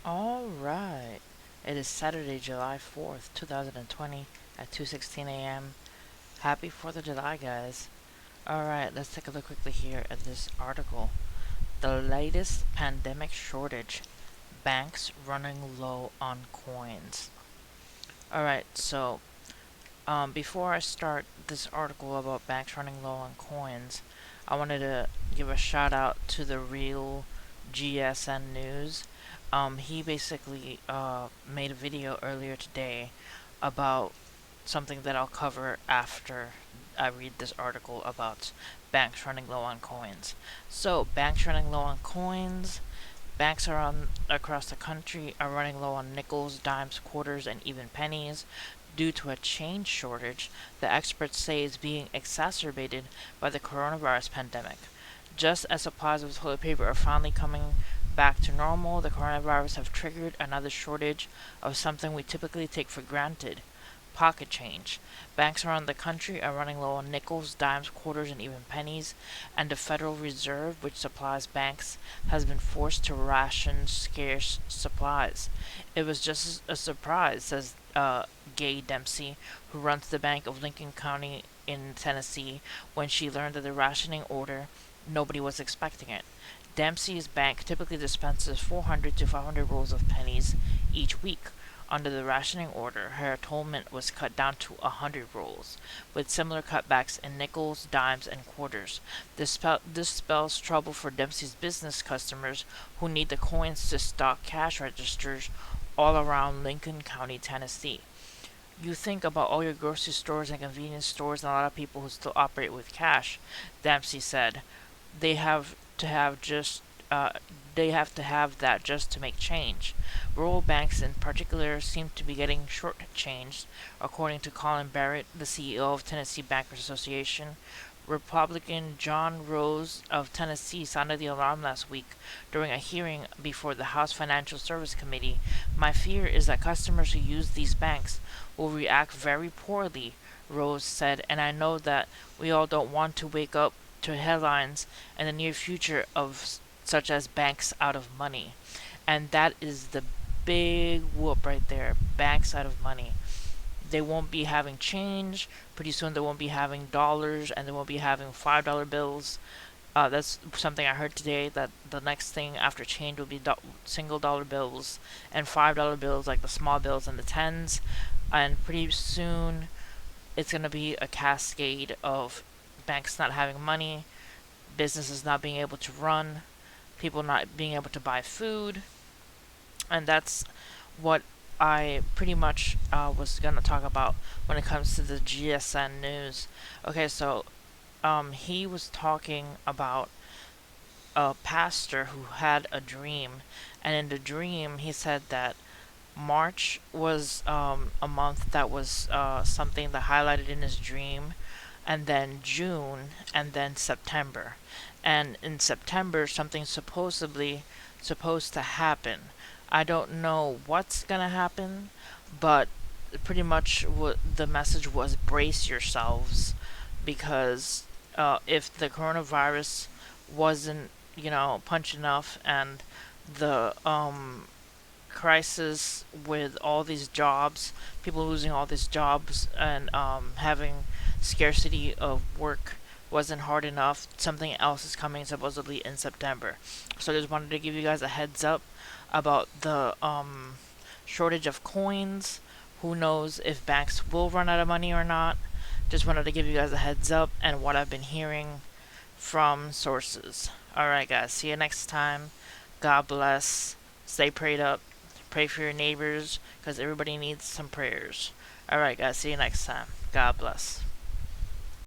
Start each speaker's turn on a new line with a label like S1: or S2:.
S1: Alright. It is Saturday, July 4th, 2020 at 2:16 a.m. Happy 4th of July, guys. Alright, let's take a look quickly here at this article. The latest pandemic shortage. Banks running low on coins. Alright, so before I start this article about banks running low on coins, I wanted to give a shout out to the real GSN News. He basically made a video earlier today about something that I'll cover after I read this article about banks running low on coins. So, banks running low on coins. Banks across the country are running low on nickels, dimes, quarters, and even pennies due to a change shortage that experts say is being exacerbated by the coronavirus pandemic. Just as supplies of toilet paper are finally coming back to normal, the coronavirus have triggered another shortage of something we typically take for granted: pocket change. Banks around the country are running low on nickels, dimes, quarters, and even pennies, and the Federal Reserve, which supplies banks, has been forced to ration scarce supplies. It was just a surprise, says Gay Dempsey, who runs the Bank of Lincoln County in Tennessee, when she learned of the rationing order. Nobody was expecting it. Dempsey's bank typically dispenses 400 to 500 rolls of pennies each week. Under the rationing order, her atonement was cut down to 100 rolls, with similar cutbacks in nickels, dimes, and quarters. This spells trouble for Dempsey's business customers who need the coins to stock cash registers all around Lincoln County, Tennessee. You think about all your grocery stores and convenience stores and a lot of people who still operate with cash, Dempsey said. They have to have just uh, they have to have that just to make change. Rural banks in particular seem to be getting shortchanged, according to Colin Barrett, the CEO of Tennessee Bankers Association. Republican John Rose of Tennessee sounded the alarm last week during a hearing before the House Financial Service Committee. My fear is that customers who use these banks will react very poorly, Rose said, and I know that we all don't want to wake up to headlines in the near future of such as banks out of money. And that is the big whoop right there. Banks out of money. They won't be having change. Pretty soon they won't be having dollars and they won't be having $5 bills. That's something I heard today, that the next thing after change will be single dollar bills and $5 bills, like the small bills and the tens. And pretty soon it's going to be a cascade of banks not having money, businesses not being able to run, people not being able to buy food. And that's what I pretty much was going to talk about when it comes to the GSN news. Okay, so he was talking about a pastor who had a dream, and in the dream, he said that March was a month that was something that highlighted in his dream, and then June, and then September. And in September, something supposedly supposed to happen. I don't know what's gonna happen, but pretty much what the message was: brace yourselves, because if the coronavirus wasn't, punch enough, and the crisis with all these jobs, people losing all these jobs, and having scarcity of work wasn't hard enough, something else is coming supposedly in September. So I just wanted to give you guys a heads up about the shortage of coins. Who knows if banks will run out of money or not? Just wanted to give you guys a heads up and what I've been hearing from sources. Alright, guys, see you next time. God bless. Stay prayed up. Pray for your neighbors because everybody needs some prayers. Alright, guys, see you next time. God bless.